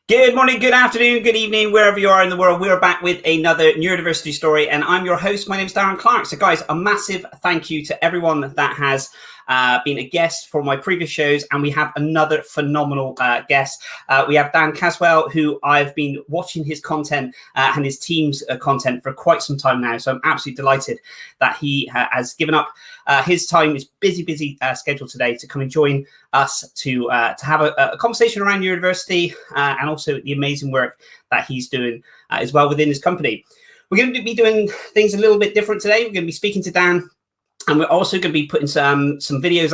Good morning, good afternoon, good evening, wherever you are in the world. We're back with another Neurodiversity story, and I'm your host. My name is Darren Clark. So guys, a massive thank you to everyone that has been a guest for my previous shows, and we have another phenomenal guest. We have Dann Casswell, who I've been watching his content and his team's content for quite some time now. So I'm absolutely delighted that he has given up his time, his busy schedule today, to come and join us to have a conversation around neurodiversity and also the amazing work that he's doing as well within his company. We're going to be doing things a little bit different today. We're going to be speaking to Dann, and we're also going to be putting some videos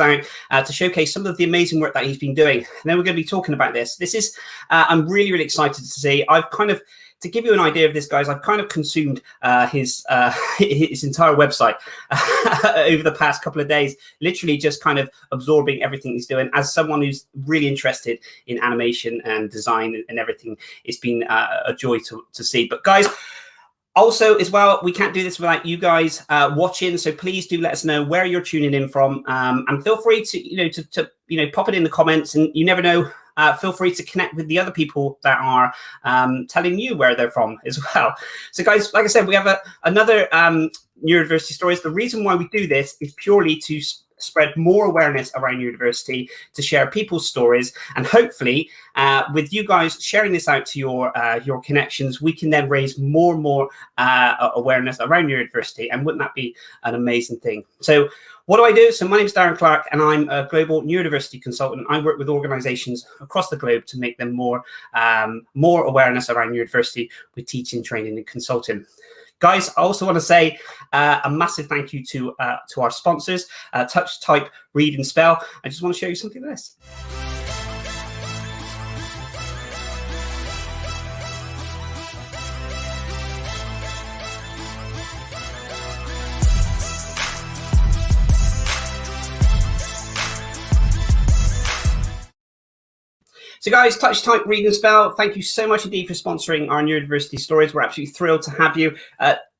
out to showcase some of the amazing work that he's been doing. And then we're going to be talking about this. This is, I'm really excited to see. To give you an idea of this, guys, I've kind of consumed his entire website over the past couple of days, literally just kind of absorbing everything he's doing. As someone who's really interested in animation and design and everything, it's been a joy to see. But guys, also as well, we can't do this without you guys watching. So please do let us know where you're tuning in from, and feel free to pop it in the comments. And you never know. Feel free to connect with the other people that are telling you where they're from as well. So guys, like I said, we have another Neurodiversity Stories. The reason why we do this is purely to spread more awareness around neurodiversity, to share people's stories, and hopefully with you guys sharing this out to your connections, we can then raise more and more awareness around neurodiversity. And wouldn't that be an amazing thing? So what do I do? So my name is Darren Clark, and I'm a global neurodiversity consultant. I work with organizations across the globe to make them more awareness around neurodiversity with teaching, training, and consulting. Guys, I also want to say a massive thank you to our sponsors, Touch, Type, Read, and Spell. I just want to show you something like this. So guys, Touch, Type, Read, and Spell, thank you so much indeed for sponsoring our Neurodiversity Stories. We're absolutely thrilled to have you.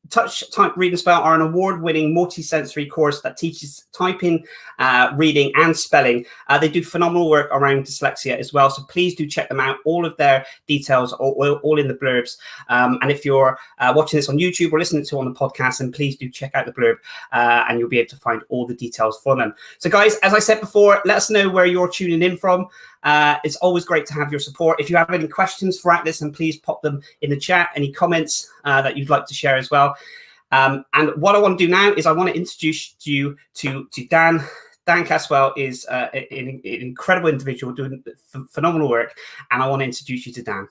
Touch, Type, Read, and Spell are an award-winning multi-sensory course that teaches typing, reading, and spelling. They do phenomenal work around dyslexia as well, so please do check them out. All of their details are all in the blurbs. And if you're watching this on YouTube or listening to it on the podcast, then please do check out the blurb, and you'll be able to find all the details for them. So guys, as I said before, let us know where you're tuning in from. It's always great to have your support. If you have any questions throughout this, and please pop them in the chat, any comments that you'd like to share as well. And what I want to do now is I want to introduce you to Dann. Dann Casswell is an incredible individual doing phenomenal work, and I want to introduce you to Dann.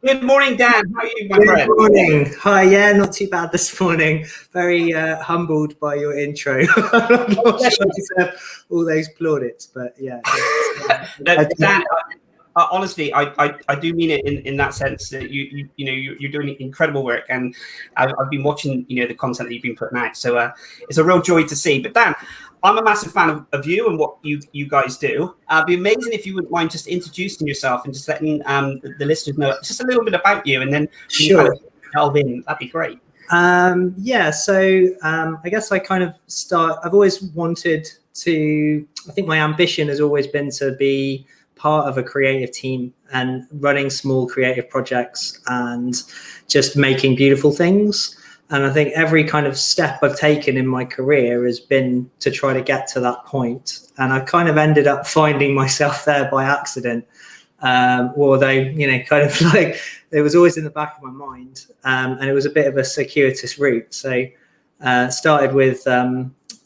Good morning, Dann. How are you, my friend? Good morning. Hi, yeah, not too bad this morning. Very humbled by your intro. I'm not sure I deserve all those plaudits, but yeah. No, Dann, honestly, I do mean it in that sense that you're doing incredible work, and I've been watching the content that you've been putting out, so it's a real joy to see. But Dann, I'm a massive fan of you and what you guys do. It'd be amazing if you wouldn't mind just introducing yourself and just letting the listeners know just a little bit about you, and then sure. Kind of delve in. That'd be great. Yeah, so I guess I kind of I've always wanted to, I think my ambition has always been to be part of a creative team and running small creative projects and just making beautiful things. And I think every kind of step I've taken in my career has been to try to get to that point. And I kind of ended up finding myself there by accident. Although, kind of like it was always in the back of my mind. And it was a bit of a circuitous route. So started with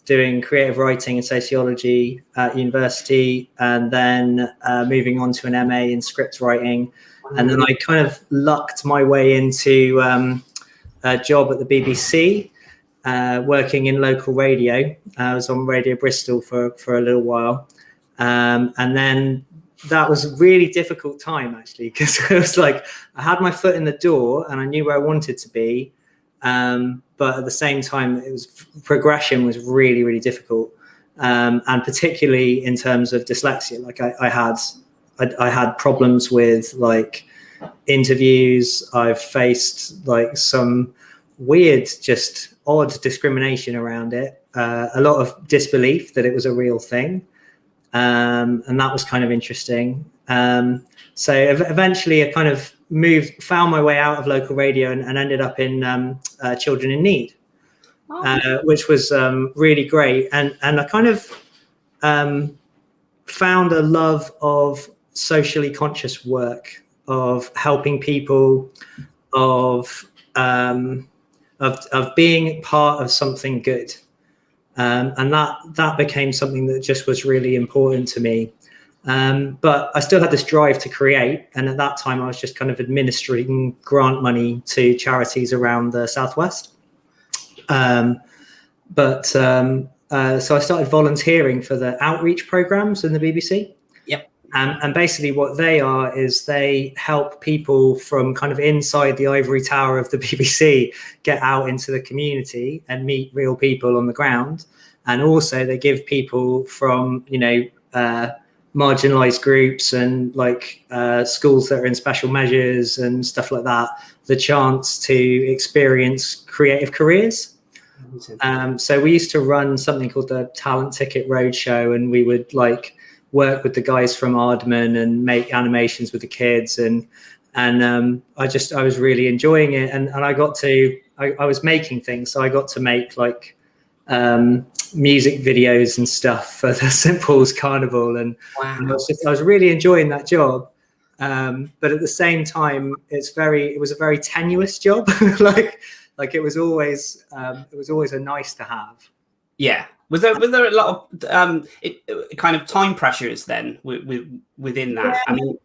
doing creative writing and sociology at university, and then moving on to an MA in scriptwriting. And then I kind of lucked my way into a job at the BBC, working in local radio. I was on Radio Bristol for a little while, and then that was a really difficult time, actually, because it was like I had my foot in the door and I knew where I wanted to be. But at the same time, progression was really, really difficult. And particularly in terms of dyslexia, like I had problems with like interviews. I've faced like some weird, just odd discrimination around it. A lot of disbelief that it was a real thing. And that was kind of interesting. So eventually I kind of found my way out of local radio and ended up in Children in Need, which was really great. And I kind of found a love of socially conscious work, of helping people, of being part of something good. And that became something that just was really important to me. But I still had this drive to create. And at that time, I was just kind of administering grant money to charities around the Southwest. So I started volunteering for the outreach programs in the BBC. Yep. And basically what they are is they help people from kind of inside the ivory tower of the BBC get out into the community and meet real people on the ground. And also they give people from, marginalized groups and like schools that are in special measures and stuff like that, the chance to experience creative careers. So we used to run something called the Talent Ticket Roadshow, and we would like work with the guys from Aardman and make animations with the kids, and I was really enjoying it, and I was making things, so I got to make like music videos and stuff for the St. Paul's Carnival, and wow. I was really enjoying that job, but at the same time it was a very tenuous job. like it was always a nice to have. Yeah. Was there a lot of kind of time pressures then within that? Yeah. I mean,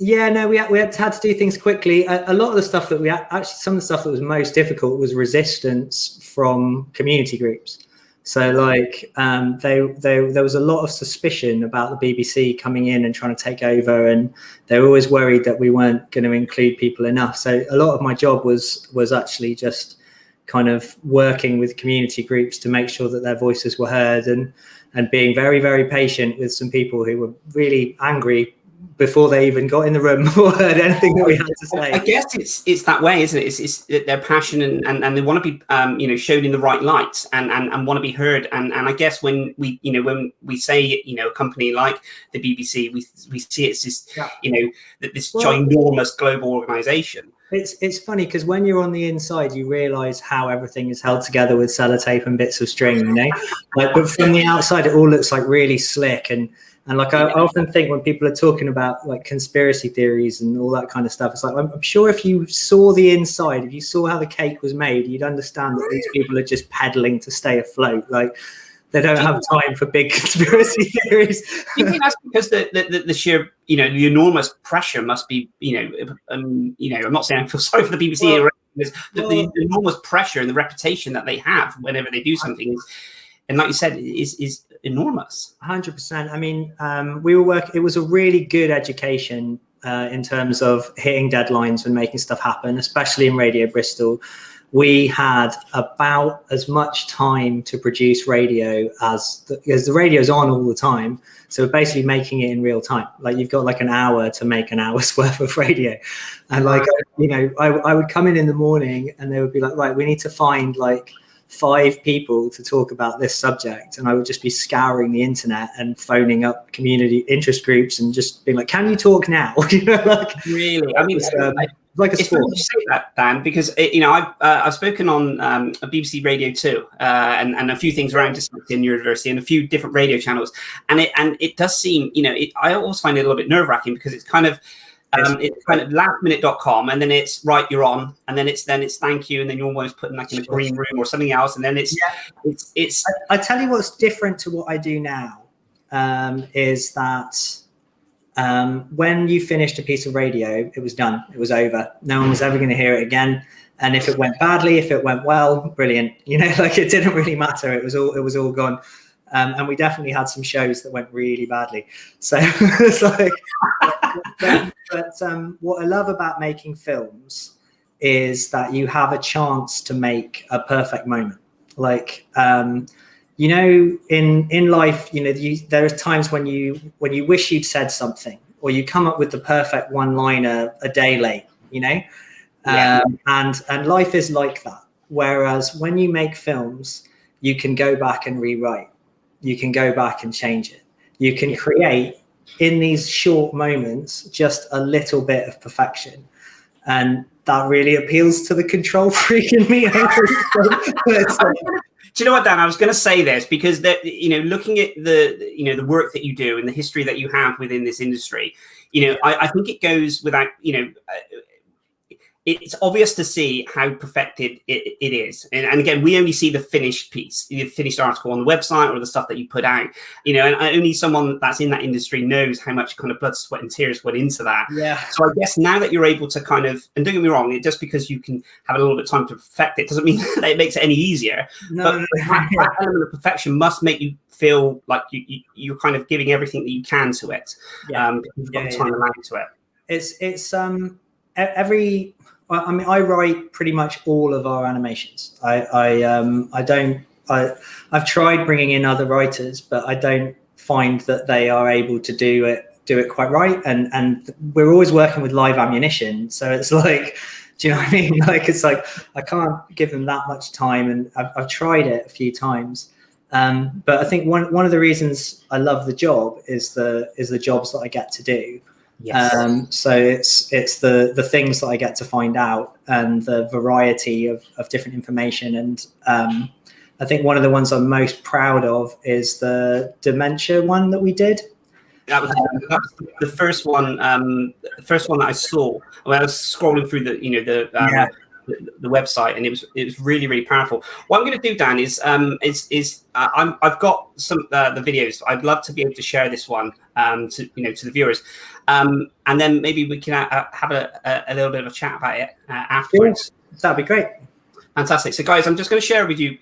yeah, no, we had to do things quickly. A lot of the stuff that some of the stuff that was most difficult was resistance from community groups. So like there was a lot of suspicion about the BBC coming in and trying to take over, and they were always worried that we weren't going to include people enough. So a lot of my job was actually just kind of working with community groups to make sure that their voices were heard, and being very, very patient with some people who were really angry before they even got in the room or heard anything that we had to say. I guess it's that way, isn't it? It's their passion and they want to be shown in the right light and want to be heard. And I guess when we say a company like the BBC, we see it's just this ginormous global organization. It's funny because when you're on the inside, you realize how everything is held together with sellotape and bits of string, but from the outside, it all looks like really slick. And like I often think when people are talking about like conspiracy theories and all that kind of stuff, it's like I'm sure if you saw the inside, if you saw how the cake was made, you'd understand that these people are just peddling to stay afloat. Like they don't have time for big conspiracy theories. Do you think that's because the sheer the enormous pressure must be I'm not saying I feel sorry for the BBC, the enormous pressure and the reputation that they have whenever they do something is, and like you said, is enormous. 100%. I mean, it was a really good education in terms of hitting deadlines and making stuff happen, especially in Radio Bristol. We had about as much time to produce radio as the radio's on all the time. So we're basically making it in real time. Like you've got like an hour to make an hour's worth of radio. And like, I would come in the morning and they would be like, right, we need to find like 5 people to talk about this subject, and I would just be scouring the internet and phoning up community interest groups and just being like, can you talk now? Really? I mean, like a it's sport. funny you say that, Dan, because I've spoken on a BBC Radio 2 and a few things around dyslexia and neurodiversity and a few different radio channels, and it does seem I always find it a little bit nerve-wracking because it's kind of it's kind of lastminute.com, and then it's right, you're on, and then it's thank you, and then you're almost putting like in a green room or something else, and then it's. I tell you what's different to what I do now is that when you finished a piece of radio, it was done, it was over. No one was ever going to hear it again, and if it went badly, if it went well, brilliant. Like it didn't really matter. It was all gone. And we definitely had some shows that went really badly. So it's like, but what I love about making films is that you have a chance to make a perfect moment. Like, you know, in life, you know, there are times when you wish you'd said something, or you come up with the perfect one-liner a day late, you know. And life is like that. Whereas when you make films, you can go back and rewrite, you can go back and change it, you can create in these short moments just a little bit of perfection, and that really appeals to the control freak in me. Do you know what, Dan? I was going to say this because you know, looking at the work that you do and the history that you have within this industry, you know, I think it goes without, you know, it's obvious to see how perfected it is. And again, we only see the finished piece, the finished article on the website or the stuff that you put out, you know, and only someone that's in that industry knows how much kind of blood, sweat and tears went into that. Yeah. So I guess now that you're able to kind of, and don't get me wrong, just because you can have a little bit of time to perfect it doesn't mean that it makes it any easier. But that element of perfection must make you feel like you're kind of giving everything that you can to it. Because you've got the time allowed to it. It's I mean, I write pretty much all of our animations. I've tried bringing in other writers, but I don't find that they are able to do it quite right. And we're always working with live ammunition, so it's like, do you know what I mean? Like, it's like I can't give them that much time, and I've tried it a few times. But I think one of the reasons I love the job is the jobs that I get to do. Yes. So it's the things that I get to find out, and the variety of different information. And I think one of the ones I'm most proud of is the dementia one that we did. That was the first one. The first one that I saw when I was scrolling through the website, and it was really, really powerful. What I'm going to do, Dan, is I've got some the videos. I'd love to be able to share this one to the viewers, and then maybe we can have a little bit of a chat about it afterwards. Yeah, that'd be great. Fantastic. So, guys, I'm just going to share with you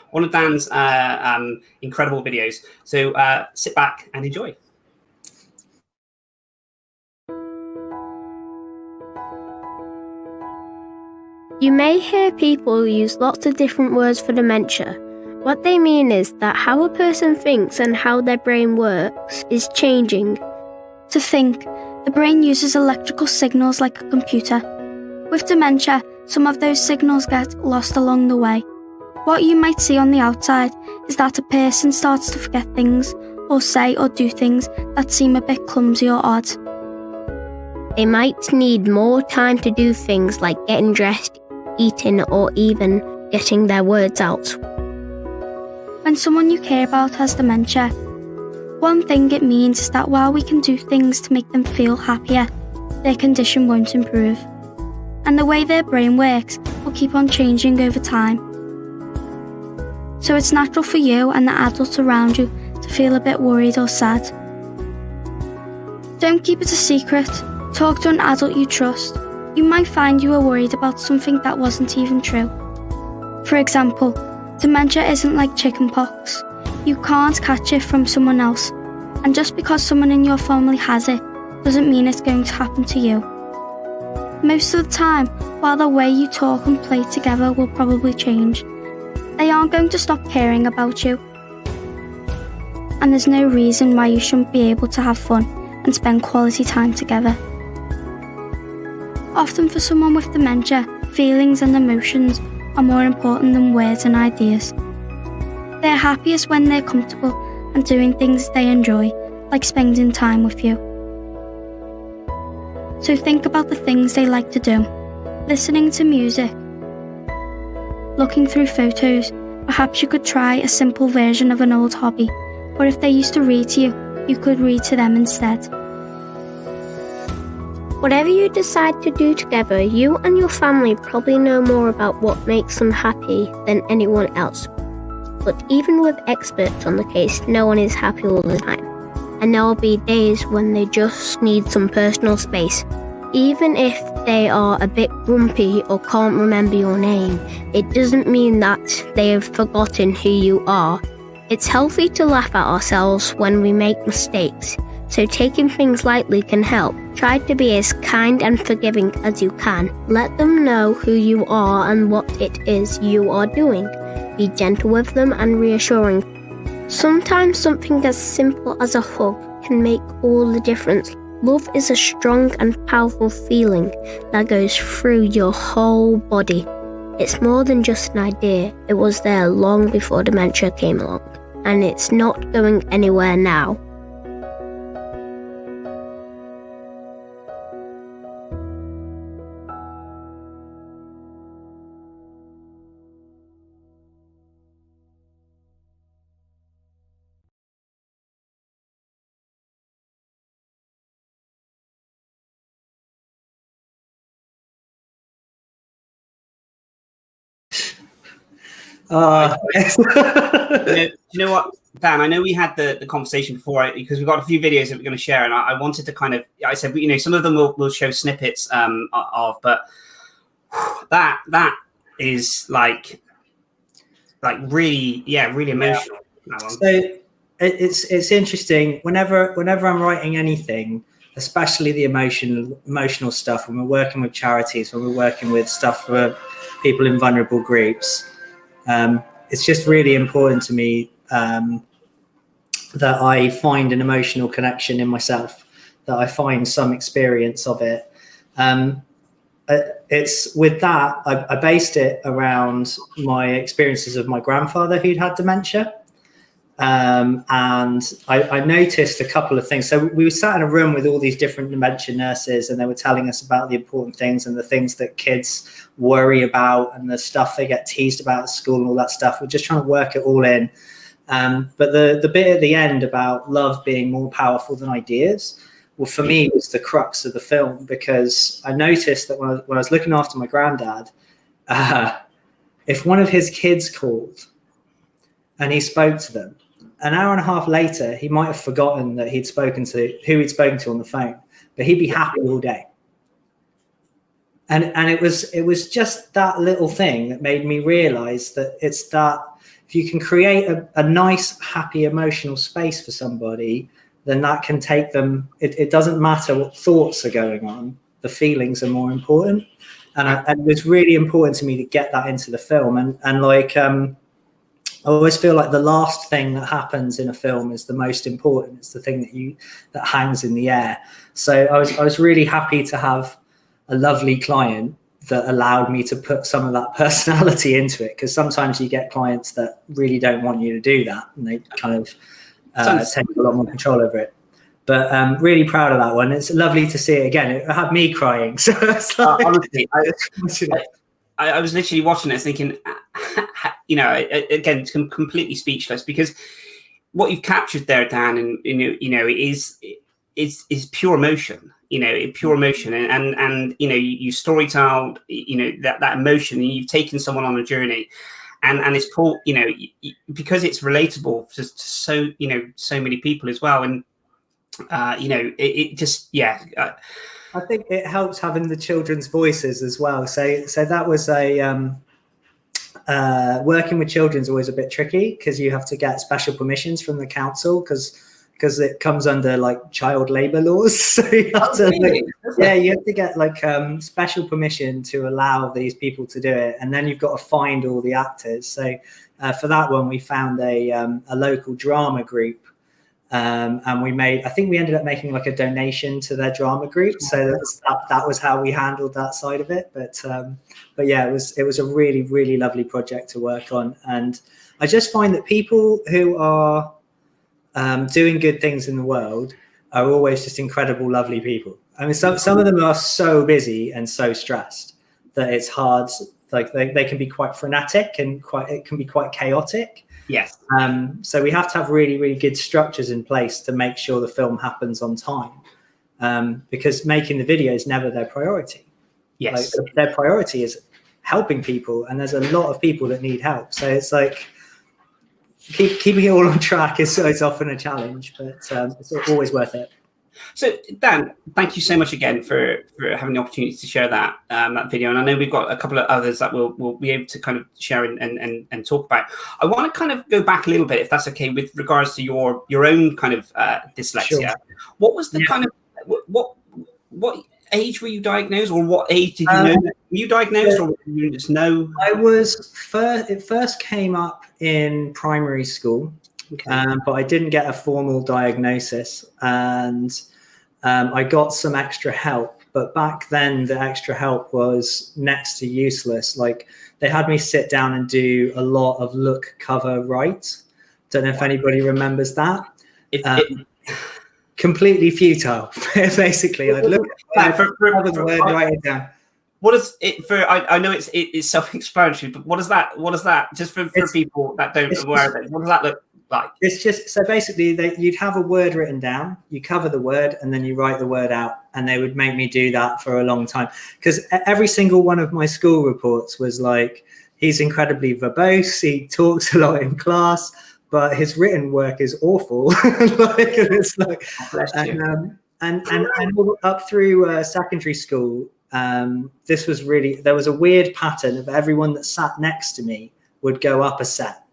one of Dan's incredible videos. So sit back and enjoy. You may hear people use lots of different words for dementia. What they mean is that how a person thinks and how their brain works is changing. To think, the brain uses electrical signals like a computer. With dementia, some of those signals get lost along the way. What you might see on the outside is that a person starts to forget things, or say or do things that seem a bit clumsy or odd. They might need more time to do things like getting dressed, eating, or even getting their words out. When someone you care about has dementia, one thing it means is that while we can do things to make them feel happier, their condition won't improve. And the way their brain works will keep on changing over time. So it's natural for you and the adults around you to feel a bit worried or sad. Don't keep it a secret. Talk to an adult you trust. You might find you are worried about something that wasn't even true. For example, dementia isn't like chickenpox. You can't catch it from someone else, and just because someone in your family has it, doesn't mean it's going to happen to you. Most of the time, while the way you talk and play together will probably change, they aren't going to stop caring about you. And there's no reason why you shouldn't be able to have fun and spend quality time together. Often for someone with dementia, feelings and emotions are more important than words and ideas. They're happiest when they're comfortable and doing things they enjoy, like spending time with you. So think about the things they like to do. Listening to music, looking through photos. Perhaps you could try a simple version of an old hobby, or if they used to read to you, you could read to them instead. Whatever you decide to do together, you and your family probably know more about what makes them happy than anyone else. But even with experts on the case, no one is happy all the time. And there will be days when they just need some personal space. Even if they are a bit grumpy or can't remember your name, it doesn't mean that they have forgotten who you are. It's healthy to laugh at ourselves when we make mistakes, so taking things lightly can help. Try to be as kind and forgiving as you can. Let them know who you are and what it is you are doing. Be gentle with them and reassuring. Sometimes something as simple as a hug can make all the difference. Love is a strong and powerful feeling that goes through your whole body. It's more than just an idea. It was there long before dementia came along, and it's not going anywhere now. You know what, Dan? I know we had the conversation before because we've got a few videos that we're going to share, and I wanted to kind of. I said, you know, some of them we'll show snippets of, but that is like really, really emotional. Yeah. So it's interesting. Whenever I'm writing anything, especially the emotional stuff, when we're working with charities, when we're working with stuff for people in vulnerable groups. It's just really important to me that I find an emotional connection in myself, that I find some experience of it. It's with that, I based it around my experiences of my grandfather who'd had dementia. And I noticed a couple of things. So we were sat in a room with all these different dementia nurses, and they were telling us about the important things and the things that kids worry about and the stuff they get teased about at school and all that stuff. We're just trying to work it all in. But the bit at the end about love being more powerful than ideas, well, for me, it was the crux of the film, because I noticed that when I was looking after my granddad, if one of his kids called and he spoke to them, an hour and a half later, he might have forgotten that who he'd spoken to on the phone, but he'd be happy all day. And it was just that little thing that made me realize that it's that if you can create a nice, happy, emotional space for somebody, then that can take them, it doesn't matter what thoughts are going on, the feelings are more important. And it was really important to me to get that into the film. And like, I always feel like the last thing that happens in a film is the most important. It's the thing that hangs in the air. So I was really happy to have a lovely client that allowed me to put some of that personality into it, because sometimes you get clients that really don't want you to do that, and they kind of take a lot more control over it. But really proud of that one. It's lovely to see it again. It had me crying. So it's like, honestly, I was literally watching it thinking, you know, again, completely speechless, because what you've captured there, Dan, and you know, is pure emotion. You know, pure emotion, and you know, you storytelled, you know, that emotion, and you've taken someone on a journey, and it's pulled, you know, because it's relatable to so, you know, so many people as well, and you know, it just, yeah. I think it helps having the children's voices as well. So that was working with children's always a bit tricky, because you have to get special permissions from the council, because it comes under like child labor laws. So you have to, you have to get like special permission to allow these people to do it, and then you've got to find all the actors. So for that one, we found a local drama group. And I think we ended up making like a donation to their drama group. So that was how we handled that side of it. But yeah, it was a really, really lovely project to work on. And I just find that people who are doing good things in the world are always just incredible, lovely people. I mean, some of them are so busy and so stressed that it's hard. Like they can be quite frenetic, and it can be quite chaotic. Yes. So we have to have really, really good structures in place to make sure the film happens on time, because making the video is never their priority. Yes. Like, their priority is helping people, and there's a lot of people that need help. So it's like keeping it all on track is often a challenge, but it's always worth it. So Dan, thank you so much again for having the opportunity to share that that video. And I know we've got a couple of others that we'll be able to kind of share and talk about. I want to kind of go back a little bit, if that's okay, with regards to your own kind of dyslexia. Sure. What was the kind of what age were you diagnosed, or what age did you know that you diagnosed, or did you just know? It first came up in primary school. Okay. But I didn't get a formal diagnosis, and I got some extra help. But back then, the extra help was next to useless. Like, they had me sit down and do a lot of look, cover, write. Don't know if anybody remembers that. Completely futile, basically. I'd look at the word, write it down. What is it for? I know it's self-explanatory, but what is that? Just for people that don't aware of it, what does that look like? It's just, so basically you'd have a word written down, you cover the word, and then you write the word out. And they would make me do that for a long time, because every single one of my school reports was like, he's incredibly verbose, he talks a lot in class, but his written work is awful. It's like, and up through secondary school, this was really, there was a weird pattern of everyone that sat next to me would go up a set.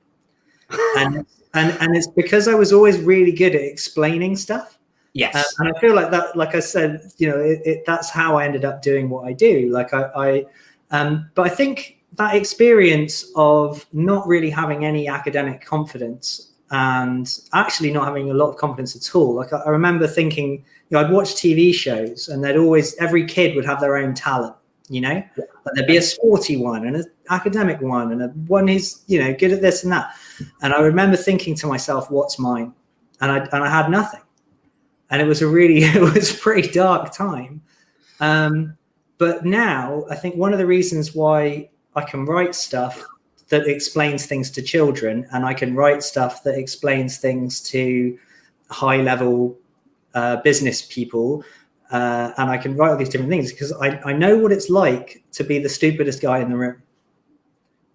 And it's because I was always really good at explaining stuff. Yes. And I feel like that, like I said, that's how I ended up doing what I do. Like but I think that experience of not really having any academic confidence and actually not having a lot of confidence at all. Like, I remember thinking, I'd watch TV shows and every kid would have their own talent, Like, there'd be a sporty one and an academic one and one who's, good at this and that. And I remember thinking to myself, what's mine? And I had nothing. And it was a pretty dark time. But now I think one of the reasons why I can write stuff that explains things to children, and I can write stuff that explains things to high level business people, and I can write all these different things because I know what it's like to be the stupidest guy in the room.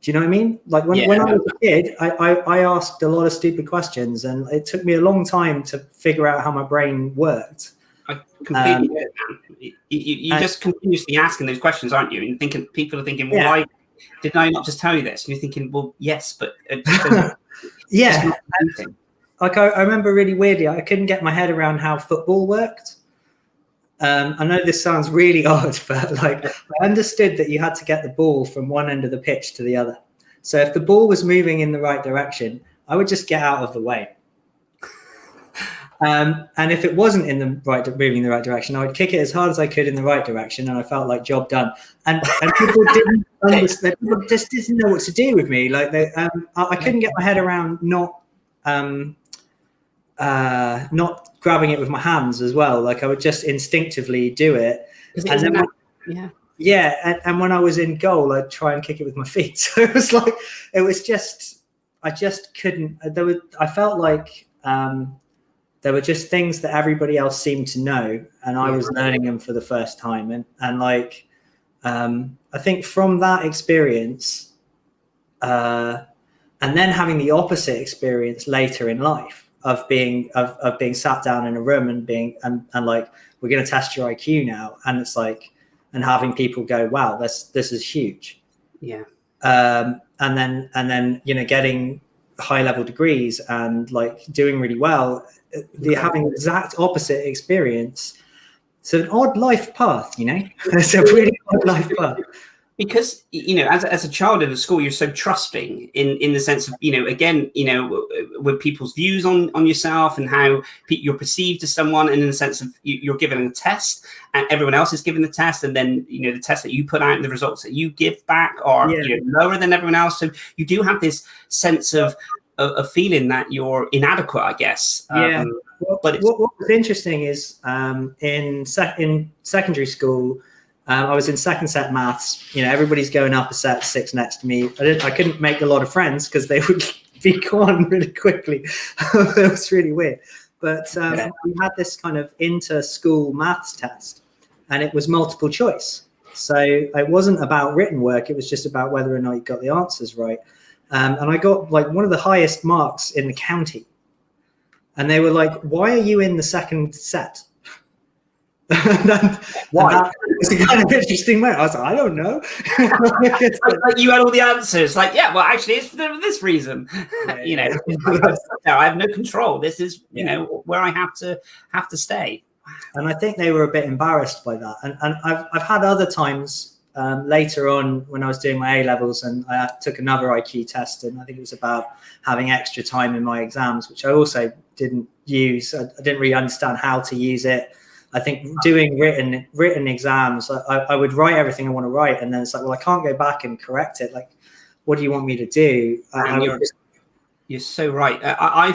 Do you know what I mean? Like when I was a kid, I asked a lot of stupid questions, and it took me a long time to figure out how my brain worked. I completely get it. You just continuously asking those questions, aren't you? And people are thinking, well, why did I not just tell you this? And you're thinking, well, yes, but yeah. Like I remember really weirdly, I couldn't get my head around how football worked. I know this sounds really odd, but like I understood that you had to get the ball from one end of the pitch to the other. So if the ball was moving in the right direction, I would just get out of the way. And if it wasn't moving in the right direction, I would kick it as hard as I could in the right direction, and I felt like job done. And people didn't understand. People just didn't know what to do with me. Like I couldn't get my head around not grabbing it with my hands as well. Like I would just instinctively do it. And when I was in goal, I'd try and kick it with my feet. So I just couldn't. I felt like. There were just things that everybody else seemed to know, and I was learning them for the first time. And I think from that experience, and then having the opposite experience later in life of being sat down in a room and like, we're going to test your IQ now, and it's like, and having people go, wow, this is huge. Yeah. And then getting high level degrees and like doing really well. Having the exact opposite experience. So an odd life path, It's a really odd life path. Because, as a child in the school, you're so trusting in the sense of, with people's views on yourself and how you're perceived as someone, and in the sense of you're given a test and everyone else is given the test. And then, the test that you put out and the results that you give back are lower than everyone else. So you do have this sense of feeling that you're inadequate, I guess. But what was interesting is in secondary school, I was in second set maths. Everybody's going up a set 6 next to me. I couldn't make a lot of friends because they would be gone really quickly. It was really weird. But we had this kind of inter-school maths test, and it was multiple choice. So it wasn't about written work. It was just about whether or not you got the answers right. And I got like one of the highest marks in the county. And they were like, why are you in the second set? Why? It's a kind of interesting way. I was like, I don't know. Like you had all the answers. Like, yeah, well, actually, it's for this reason. You know, I have no control. This is, you know, where I have to stay. And I think they were a bit embarrassed by that. And I've had other times later on when I was doing my A-levels, and I took another IQ test, and I think it was about having extra time in my exams, which I also didn't use. I didn't really understand how to use it. I think doing written exams, I would write everything I want to write, and then it's like, well, I can't go back and correct it. Like, what do you want me to do? You're so right. I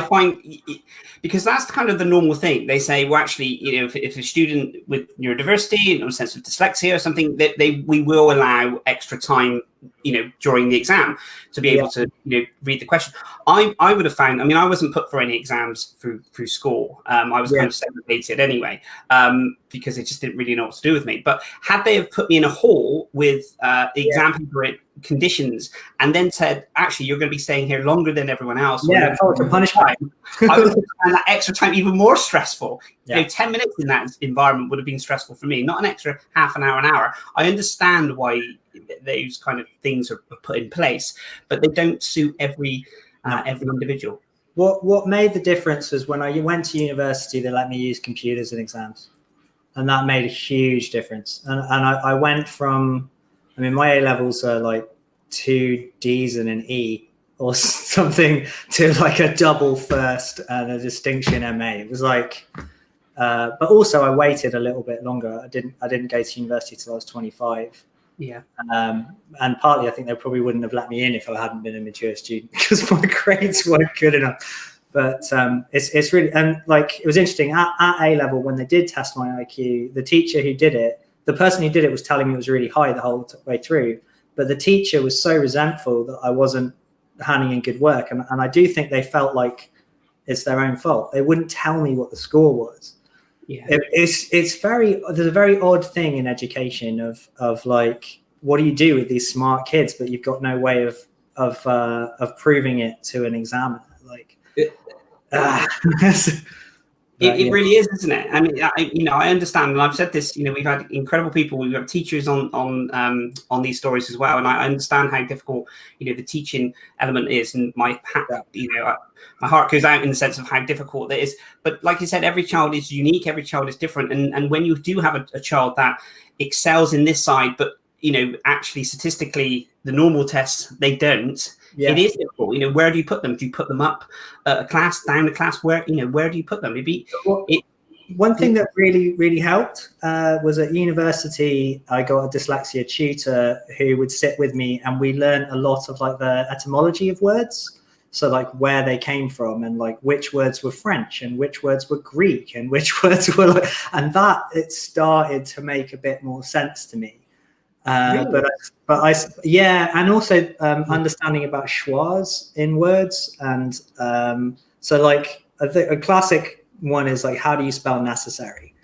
find because that's kind of the normal thing. They say, well, actually, you know, if a student with neurodiversity, in a sense of dyslexia or something, that we will allow extra time, you know, during the exam to be able to, you know, read the question. I would have found, I mean, I wasn't put for any exams through school. I was kind of segregated anyway, because they just didn't really know what to do with me. But had they have put me in a hall with exam paper conditions and then said, actually, you're going to be staying here longer than everyone else. Yeah, to punish I would have found that extra time even more stressful. You know, 10 minutes in that environment would have been stressful for me, not an extra half an hour. I understand why those kind of things are put in place, but they don't suit every individual. What made the difference was when I went to university, they let me use computers in exams, and that made a huge difference. And I went from, I mean, my A-levels are like 2 Ds and an E or something to like a double first and a distinction MA. It was like, but also I waited a little bit longer. I didn't go to university till I was 25. Yeah. And partly I think they probably wouldn't have let me in if I hadn't been a mature student because my grades weren't good enough. But it's really, and like, it was interesting at A-level when they did test my IQ, the teacher who did it, the person who did it was telling me it was really high the whole way through, but the teacher was so resentful that I wasn't handing in good work. And I do think they felt like it's their own fault. They wouldn't tell me what the score was. Yeah. There's a very odd thing in education of like, what do you do with these smart kids, but you've got no way of proving it to an examiner? Like, It really is, isn't it? I mean, I understand, and I've said this. You know, we've had incredible people. We've got teachers on these stories as well, and I understand how difficult, you know, the teaching element is. And my heart goes out in the sense of how difficult it is. But like you said, every child is unique. Every child is different, and when you do have a child that excels in this side, but you know, actually statistically, the normal tests they don't. Yeah. It is difficult. You know, where do you put them? Do you put them up a class, down a class? Where do you put them? One thing that really helped was at university. I got a dyslexia tutor who would sit with me, and we learned a lot of like the etymology of words. So like where they came from, and like which words were French and which words were Greek and which words were like, and that it started to make a bit more sense to me. Really? And also understanding about schwas in words, and so like a classic one is like, how do you spell necessary?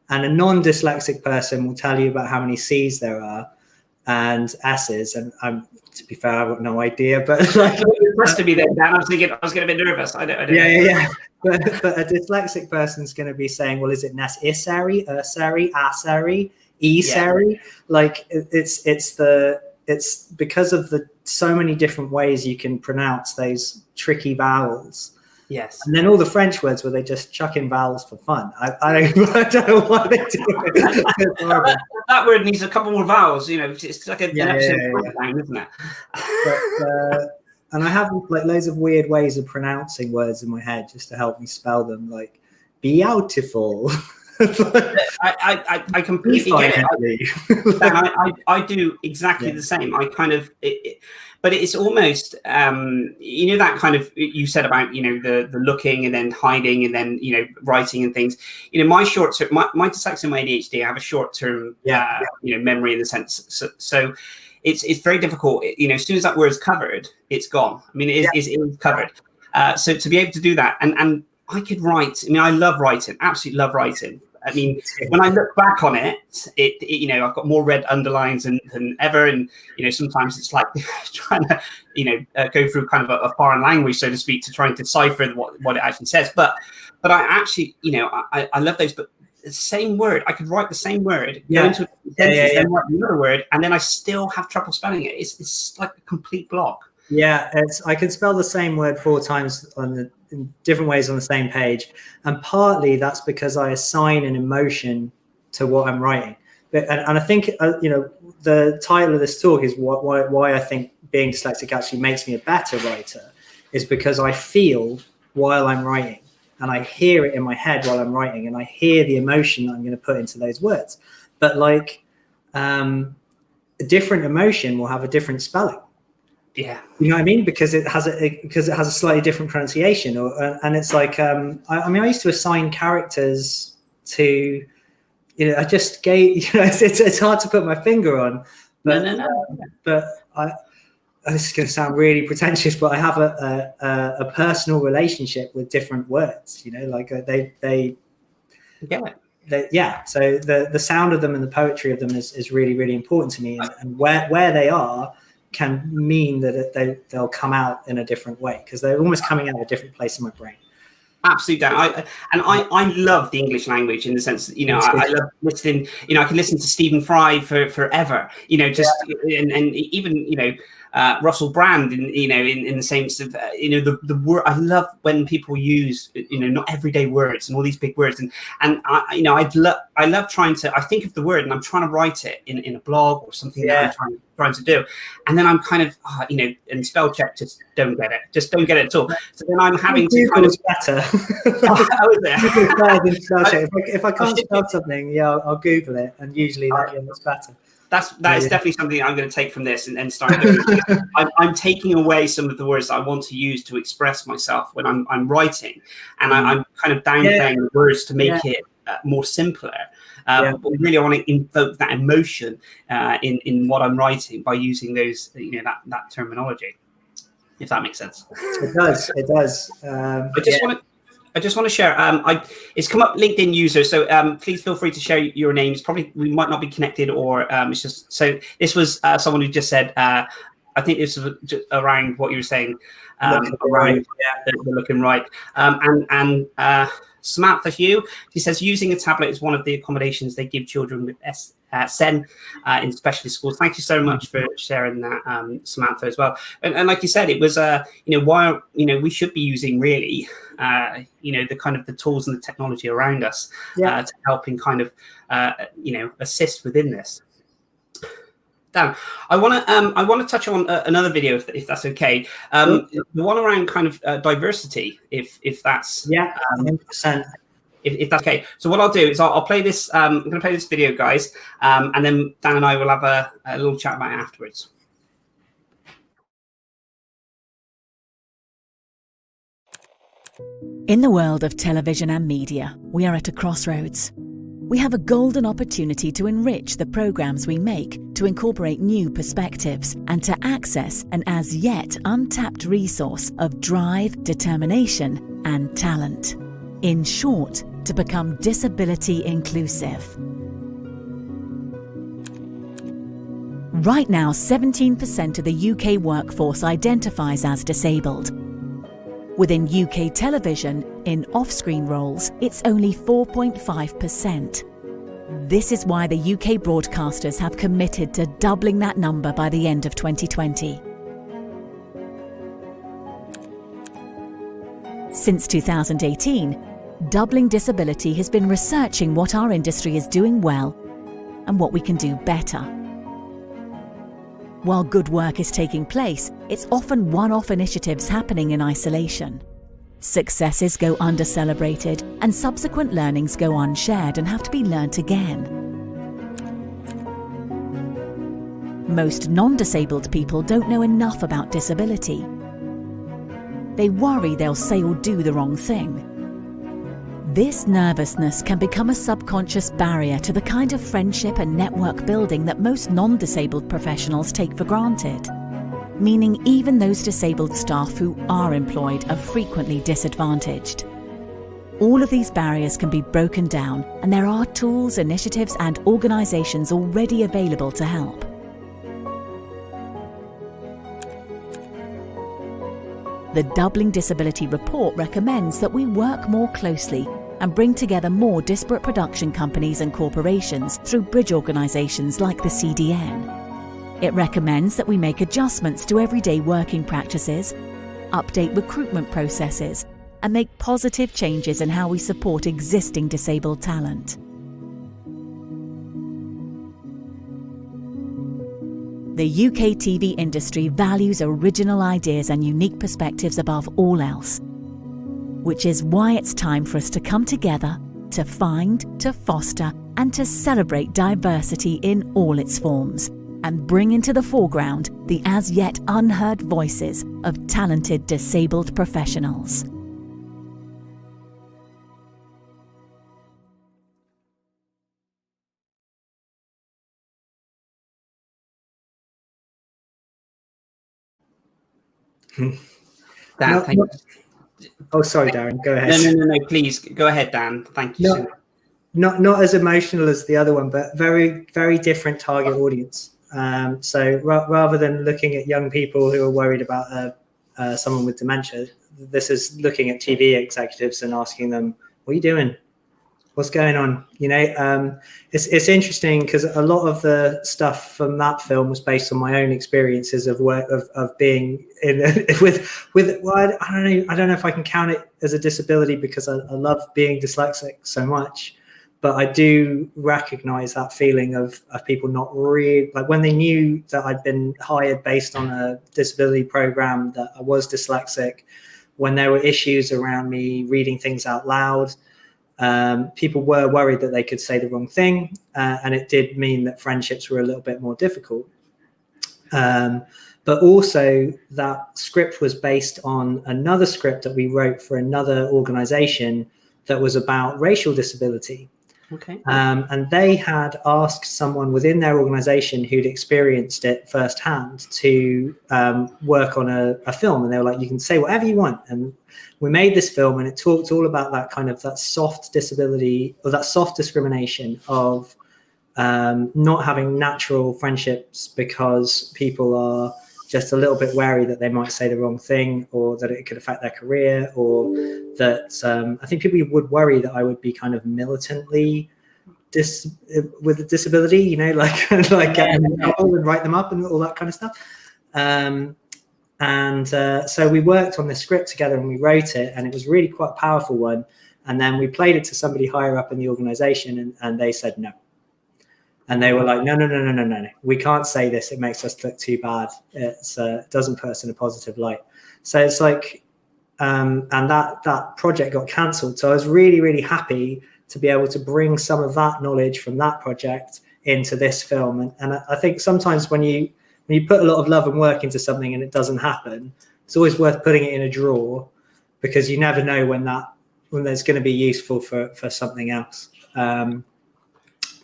And a non-dyslexic person will tell you about how many C's there are and S's, and to be fair, I've got no idea, but like, to be there, Dan. I was getting a bit nervous. I don't yeah. But a dyslexic person's going to be saying, well, is it necessary, asari, e-sari? Like it's because of the so many different ways you can pronounce those tricky vowels. Yes. And then all the French words where they just chuck in vowels for fun. I don't know why they do it. That word needs a couple more vowels. You know, it's like an episode of Dann, isn't it? But, and I have like loads of weird ways of pronouncing words in my head just to help me spell them, like beautiful. I completely get it. I do exactly the same. I kind of, but it's almost, you know, that kind of, you said about, you know, the looking and then hiding and then, you know, writing and things. You know, my short-term, my dyslexia and my ADHD, I have a short-term, you know, memory in the sense. So it's very difficult. You know, as soon as that word is covered, it's gone. I mean, it is covered. So to be able to do that, and I could write. I mean, I love writing, absolutely love writing. I mean, when I look back on it, you know, I've got more red underlines than ever. And, you know, sometimes it's like trying to, you know, go through kind of a foreign language, so to speak, to try and decipher what it actually says. But I actually, you know, I love those. But the same word. I could write the same word, Yeah. go into a sentence, then write another word, and then I still have trouble spelling it. It's like a complete block. Yeah, I can spell the same word 4 times in different ways on the same page, and partly that's because I assign an emotion to what I'm writing. And I think the title of this talk is why I think being dyslexic actually makes me a better writer, is because I feel while I'm writing, and I hear it in my head while I'm writing, and I hear the emotion that I'm going to put into those words. But like a different emotion will have a different spelling. Yeah, you know what I mean, because it has a slightly different pronunciation, and it's like I used to assign characters to, I just gave, it's hard to put my finger on, but this is going to sound really pretentious, but I have a personal relationship with different words. Like they so the sound of them and the poetry of them is really, really important to me, and where they are can mean that they'll come out in a different way, because they're almost coming out of a different place in my brain. Absolutely, Dan. I love the English language in the sense that, I love listening. I can listen to Stephen Fry forever. And even Russell Brand in the sense of the word. I love when people use not everyday words and all these big words, and I love trying to. I think of the word and I'm trying to write it in a blog or something that I'm trying to do, and then I'm kind of and spell check, just don't get it at all. So then I'm having to kind of better. If I can't spell something, I'll Google it, and usually that's better. That is definitely something I'm going to take from this and start doing. I'm taking away some of the words that I want to use to express myself when I'm writing, and I'm kind of downplaying the words to make it more simpler. But really, I want to invoke that emotion in what I'm writing by using those, that terminology, if that makes sense. It does. I just want to share. It's come up LinkedIn user, so please feel free to share your names. Probably we might not be connected, or it's just so. This was someone who just said. I think this was around what you were saying. Around the looking right. And Samantha Hugh, she says using a tablet is one of the accommodations they give children with SEN in specialist schools. Thank you so much for sharing that, Samantha, as well. And like you said, it was why we should be using really the kind of the tools and the technology around us to help in kind of assist within this. Dan, I want to touch on another video if that's okay. The one around kind of diversity, if that's 100%. If that's okay. So what I'll do is I'll play this. I'm going to play this video, guys, and then Dan and I will have a little chat about it afterwards. In the world of television and media, we are at a crossroads. We have a golden opportunity to enrich the programs we make, to incorporate new perspectives, and to access an as yet untapped resource of drive, determination, and talent. In short, to become disability inclusive. Right now, 17% of the UK workforce identifies as disabled. Within UK television, in off-screen roles, it's only 4.5%. This is why the UK broadcasters have committed to doubling that number by the end of 2020. Since 2018, Doubling Disability has been researching what our industry is doing well and what we can do better. While good work is taking place, it's often one-off initiatives happening in isolation. Successes go under-celebrated and subsequent learnings go unshared and have to be learnt again. Most non-disabled people don't know enough about disability. They worry they'll say or do the wrong thing. This nervousness can become a subconscious barrier to the kind of friendship and network building that most non-disabled professionals take for granted, meaning even those disabled staff who are employed are frequently disadvantaged. All of these barriers can be broken down, and there are tools, initiatives, and organisations already available to help. The Doubling Disability Report recommends that we work more closely and bring together more disparate production companies and corporations through bridge organisations like the CDN. It recommends that we make adjustments to everyday working practices, update recruitment processes, and make positive changes in how we support existing disabled talent. The UK TV industry values original ideas and unique perspectives above all else, which is why it's time for us to come together to find, to foster, and to celebrate diversity in all its forms, and bring into the foreground the as yet unheard voices of talented disabled professionals. Dan, thank you. Oh, sorry, Darren, go ahead. No, please go ahead, Dan. Thank you. Not as emotional as the other one, but very, very different target audience. So rather than looking at young people who are worried about someone with dementia, this is looking at TV executives and asking them, what are you doing? What's going on? You know, it's interesting because a lot of the stuff from that film was based on my own experiences of work of being in with well, I don't know if I can count it as a disability because I love being dyslexic so much, but I do recognize that feeling of people not really, like when they knew that I'd been hired based on a disability program, that I was dyslexic, when there were issues around me reading things out loud. People were worried that they could say the wrong thing, and it did mean that friendships were a little bit more difficult. But also that script was based on another script that we wrote for another organization that was about racial disability. Okay. And they had asked someone within their organization who'd experienced it firsthand to work on a film. And they were like, you can say whatever you want. And we made this film, and it talked all about that kind of that soft disability or that soft discrimination of not having natural friendships because people are just a little bit wary that they might say the wrong thing, or that it could affect their career, or that I think people would worry that I would be kind of militantly with a disability, you know, like getting in trouble and write them up and all that kind of stuff. So we worked on this script together and we wrote it, and it was really quite a powerful one. And then we played it to somebody higher up in the organization, and they said no. And they were like, no, we can't say this. It makes us look too bad. It doesn't put us in a positive light. So it's like, and that project got cancelled. So I was really, really happy to be able to bring some of that knowledge from that project into this film. And I think sometimes when you put a lot of love and work into something and it doesn't happen, it's always worth putting it in a drawer, because you never know when there's going to be useful for something else.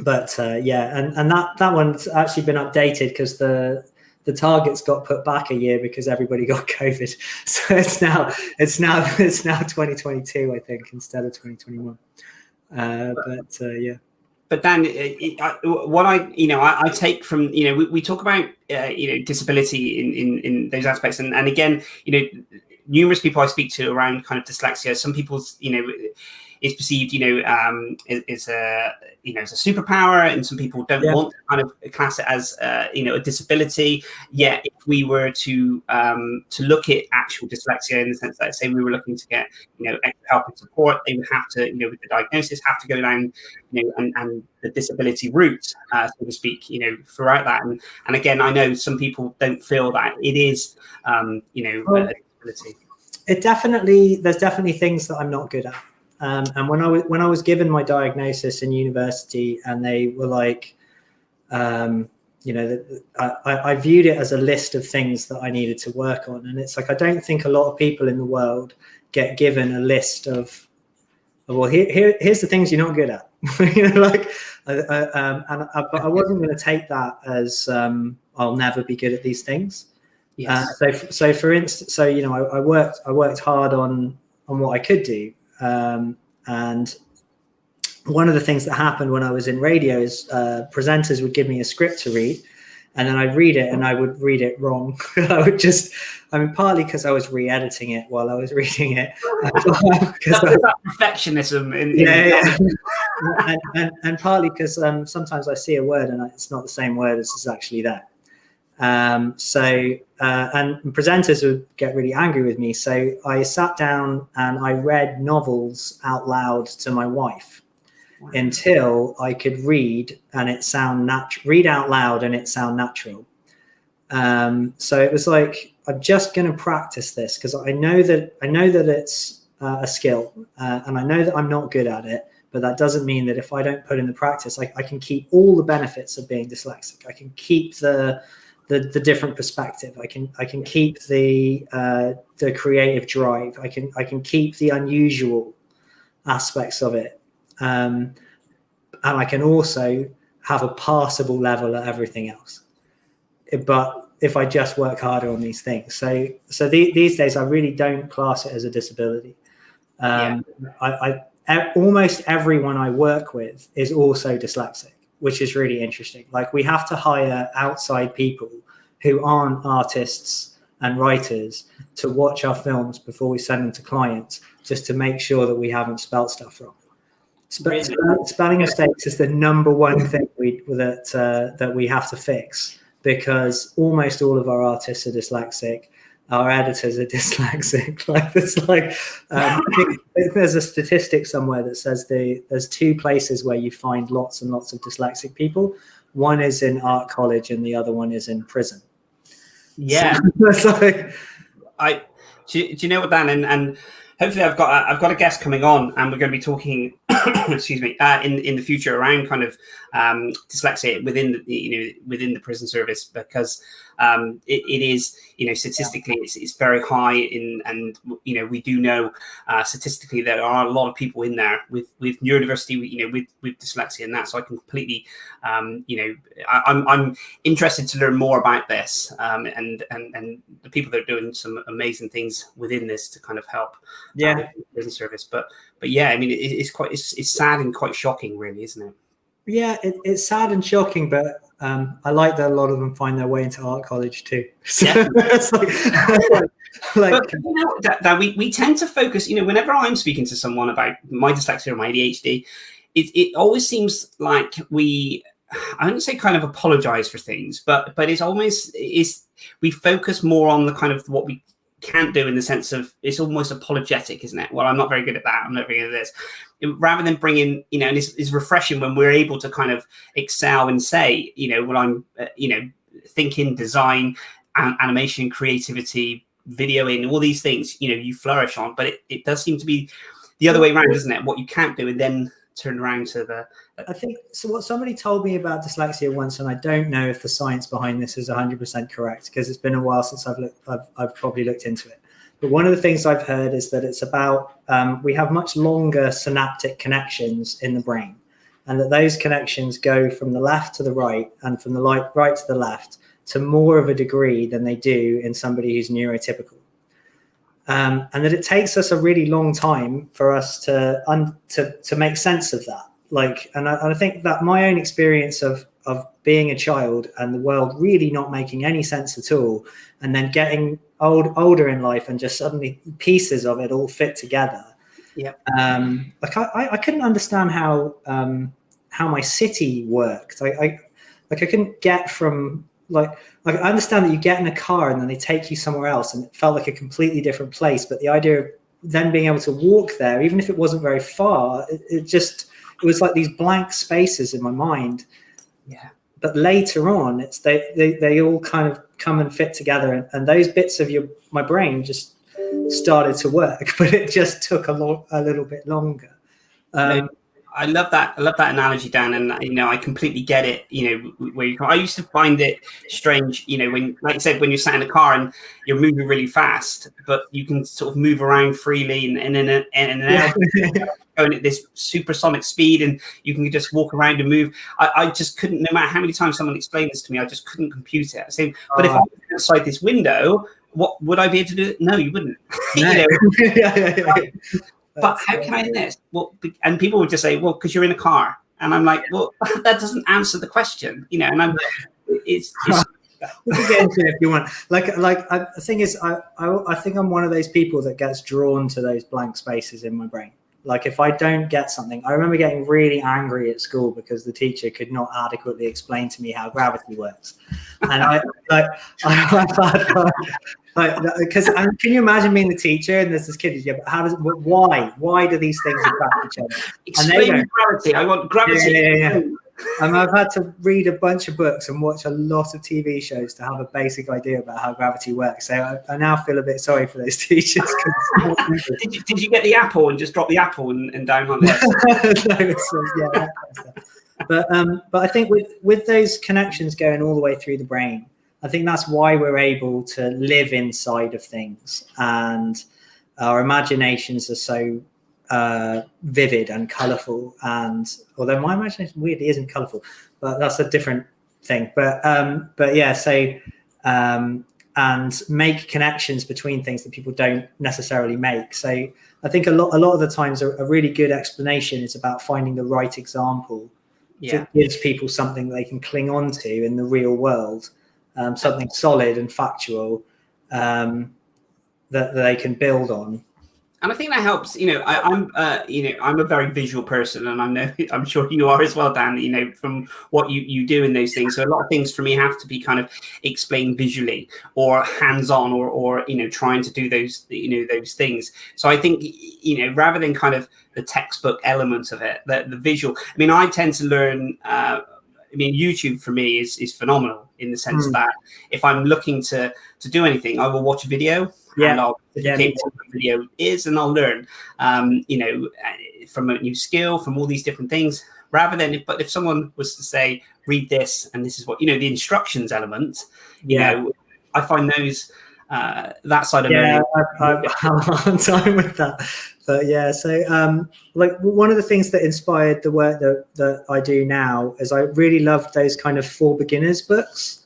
Yeah, and that one's actually been updated because the targets got put back a year because everybody got COVID. So it's now 2022, I think, instead of 2021. Yeah. But Dan, what I take from, we talk about, disability in those aspects. And again, numerous people I speak to around kind of dyslexia, some people's, is perceived, it's a superpower, and some people don't want to kind of class it as, a disability. Yet, if we were to look at actual dyslexia in the sense that, say, we were looking to get, extra help and support, they would have to, with the diagnosis, have to go down, and the disability route, so to speak, throughout that. And again, I know some people don't feel that it is, a disability. There's definitely things that I'm not good at. And when I was given my diagnosis in university, and they were like, I viewed it as a list of things that I needed to work on. And it's like, I don't think a lot of people in the world get given a list of, well, here's the things you're not good at. But I wasn't going to take that as I'll never be good at these things. Yes. So for instance, I worked hard on what I could do. And one of the things that happened when I was in radio is presenters would give me a script to read, and then I'd read it and I would read it wrong. Partly because I was re-editing it while I was reading it. That perfectionism. And partly because sometimes I see a word and it's not the same word as is actually there. And presenters would get really angry with me. So I sat down and I read novels out loud to my wife until I could read and it sound read out loud and it sound natural. So it was like, I'm just going to practice this because I know that it's a skill and I know that I'm not good at it. But that doesn't mean that if I don't put in the practice, I can keep all the benefits of being dyslexic. I can keep the different perspective. I can keep the creative drive. I can keep the unusual aspects of it, and I can also have a passable level at everything else. But if I just work harder on these things, so these days I really don't class it as a disability. Almost everyone I work with is also dyslexic, which is really interesting. Like, we have to hire outside people who aren't artists and writers to watch our films before we send them to clients, just to make sure that we haven't spelled stuff wrong. Spelling mistakes is the number one thing that we have to fix, because almost all of our artists are dyslexic. Our editors are dyslexic. I think there's a statistic somewhere that says there's 2 places where you find lots and lots of dyslexic people. One is in art college and the other one is in prison. Yeah. So, do you know what, Dan? And hopefully I've got a guest coming on, and we're going to be talking excuse me, in the future around kind of dyslexia within the prison service, because it is, statistically it's very high and we do know statistically there are a lot of people in there with neurodiversity, with dyslexia and that. So I can completely, I'm interested to learn more about this, and the people that are doing some amazing things within this to kind of help the prison service. But yeah, I mean, it's sad and quite shocking, really, isn't it? Yeah, it's sad and shocking, but I like that a lot of them find their way into art college too. So it's but, we tend to focus, whenever I'm speaking to someone about my dyslexia or my ADHD, it always seems like I wouldn't say kind of apologize for things, but we focus more on the kind of what we can't do, in the sense of it's almost apologetic, isn't it? Well, I'm not very good at that, I'm not very good at this. Rather than bringing, and it's refreshing when we're able to kind of excel and say, when I'm, thinking, design, animation, creativity, videoing, all these things, you flourish on. But it does seem to be the other way around, isn't it? What you can't do, and then turn around to the... I think, so what somebody told me about dyslexia once, and I don't know if the science behind this is 100% correct, because it's been a while since I've probably looked into it. But one of the things I've heard is that it's about, we have much longer synaptic connections in the brain, and that those connections go from the left to the right and from the right to the left to more of a degree than they do in somebody who's neurotypical. And that it takes us a really long time for us to make sense of that. And I think that my own experience of being a child and the world really not making any sense at all, and then getting older in life and just suddenly pieces of it all fit together. Yeah. I couldn't understand how my city worked. I couldn't get from I understand that you get in a car and then they take you somewhere else, and it felt like a completely different place. But the idea of then being able to walk there, even if it wasn't very far, it was like these blank spaces in my mind. Yeah. But later on, they all kind of come and fit together, and those bits of my brain just started to work, but it just took a little bit longer. I love that analogy, Dan, and I completely get it. Where I used to find it strange, when, like I said, when you're sat in a car and you're moving really fast, but you can sort of move around freely and going at this supersonic speed, and you can just walk around and move. I just couldn't, no matter how many times someone explained this to me, I just couldn't compute it. But if I was outside this window, what would I be able to do? No, you wouldn't. But how can I do this? Well, and people would just say, well, because you're in a car. And I'm like, well, that doesn't answer the question, and it's we can get into it if you want. The thing is, I think I'm one of those people that gets drawn to those blank spaces in my brain. Like if I don't get something, I remember getting really angry at school because the teacher could not adequately explain to me how gravity works, and because can you imagine being the teacher and there's this kid? Yeah, but why do these things attract each other? Explain gravity. I want gravity. Yeah. And I've had to read a bunch of books and watch a lot of TV shows to have a basic idea about how gravity works. So I now feel a bit sorry for those teachers. Did you get the apple and just drop the apple and down on this? But I think with those connections going all the way through the brain, I think that's why we're able to live inside of things, and our imaginations are so vivid and colorful. And although my imagination weirdly isn't colorful, but that's a different thing. But yeah, so and make connections between things that people don't necessarily make. So I think a lot of the times a really good explanation is about finding the right example that gives people something they can cling on to in the real world, something solid and factual that they can build on. And I think that helps. I'm a very visual person, and I'm sure you are as well, Dan. From what you do in those things. So a lot of things for me have to be kind of explained visually or hands-on, or trying to do those those things. So I think rather than kind of the textbook element of it, the visual. I mean, I tend to learn. YouTube for me is phenomenal in the sense that if I'm looking to do anything, I will watch a video. And I'll educate what the video is, and I'll learn, from a new skill, from all these different things. Rather than, if someone was to say, read this, and this is what the instructions element. I find those that side of learning. I've had a hard time with that, but yeah. So one of the things that inspired the work that I do now is I really loved those kind of for beginners books,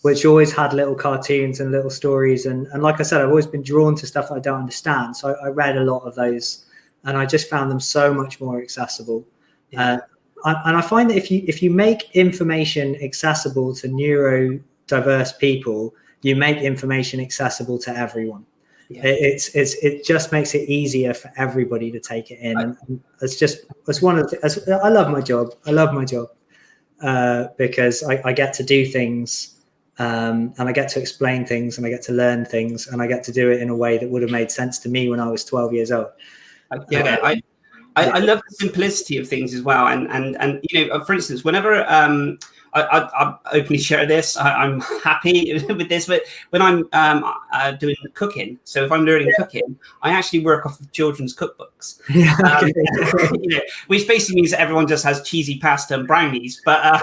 which always had little cartoons and little stories. And like I said, I've always been drawn to stuff I don't understand. So I read a lot of those, and I just found them so much more accessible. And I find that if you make information accessible to neurodiverse people, you make information accessible to everyone. It just makes it easier for everybody to take it in. And it's one of the, I love my job. Because I get to do things. And I get to explain things, and I get to learn things, and I get to do it in a way that would have made sense to me when I was 12 years old. I love the simplicity of things as well. And for instance, whenever I openly share this, I'm happy with this, but when I'm doing cooking, so if I'm learning cooking, I actually work off of children's cookbooks, which basically means that everyone just has cheesy pasta and brownies, but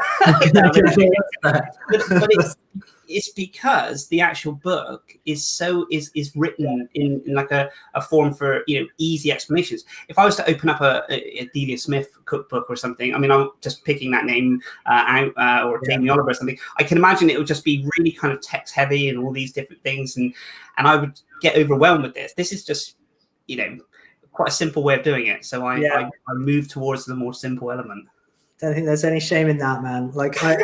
it's because the actual book is written in like a form for easy explanations. If I was to open up a Delia Smith cookbook or something, I mean, I'm just picking that name out, or Jamie Oliver or something, I can imagine it would just be really kind of text heavy and all these different things, and I would get overwhelmed with this. This is just quite a simple way of doing it, so I move towards the more simple element. Don't think there's any shame in that, man. Like I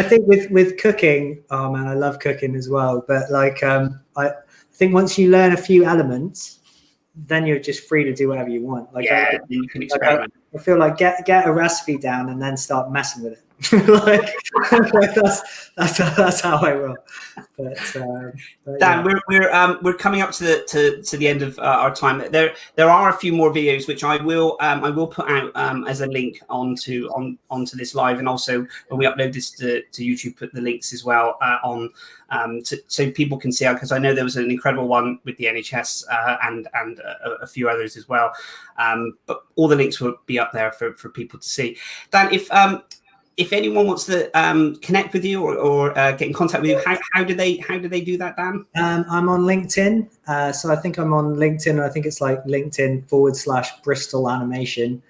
think with cooking, oh man, I love cooking as well. But like I think once you learn a few elements, then you're just free to do whatever you want. Like you can experiment. I feel like get a recipe down and then start messing with it. that's how I roll. But Dan, we're coming up to the end of our time. There are a few more videos which I will put out as a link onto this live, and also when we upload this to YouTube, put the links as well on so people can see out, because I know there was an incredible one with the NHS and a few others as well. But all the links will be up there for people to see. Dan, if anyone wants to connect with you or get in contact with you, how do they do that, Dan? I'm on LinkedIn. So I think I'm on LinkedIn. I think it's like LinkedIn/Bristol Animation.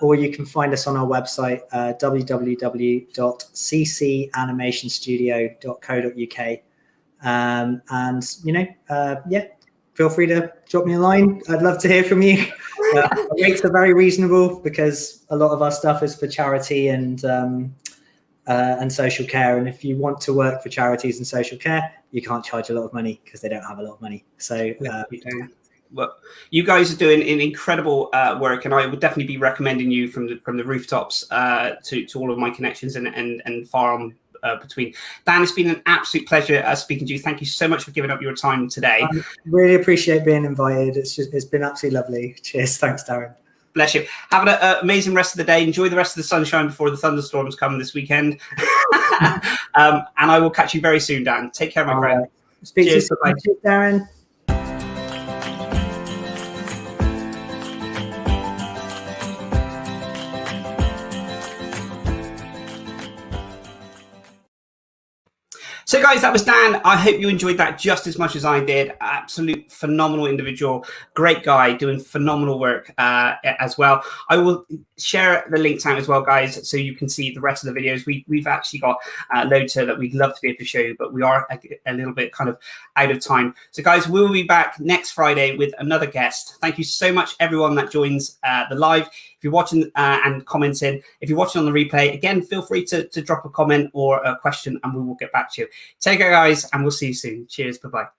Or you can find us on our website, www.ccanimationstudio.co.uk. Feel free to drop me a line. I'd love to hear from you. Rates are very reasonable because a lot of our stuff is for charity, and and social care. And if you want to work for charities and social care, you can't charge a lot of money because they don't have a lot of money. So well, you guys are doing an incredible work, and I would definitely be recommending you from the rooftops to all of my connections and far on between. Dan, it's been an absolute pleasure speaking to you. Thank you so much for giving up your time today. I really appreciate being invited. It's been absolutely lovely. Cheers. Thanks, Darren. Bless you. Have an amazing rest of the day. Enjoy the rest of the sunshine before the thunderstorms come this weekend. And I will catch you very soon, Dan. Take care, my friend. Speak Cheers. to you soon, Darren. So guys, that was Dan. I hope you enjoyed that just as much as I did. Absolute phenomenal individual, great guy, doing phenomenal work as well. I will share the links out as well, guys, so you can see the rest of the videos. We've actually got loads that we'd love to be able to show you, but we are a little bit kind of out of time. So guys, we'll be back next Friday with another guest. Thank you so much, everyone that joins the live. If you're watching and commenting, if you're watching on the replay, again, feel free to drop a comment or a question and we will get back to you. Take care, guys, and we'll see you soon. Cheers. Bye-bye.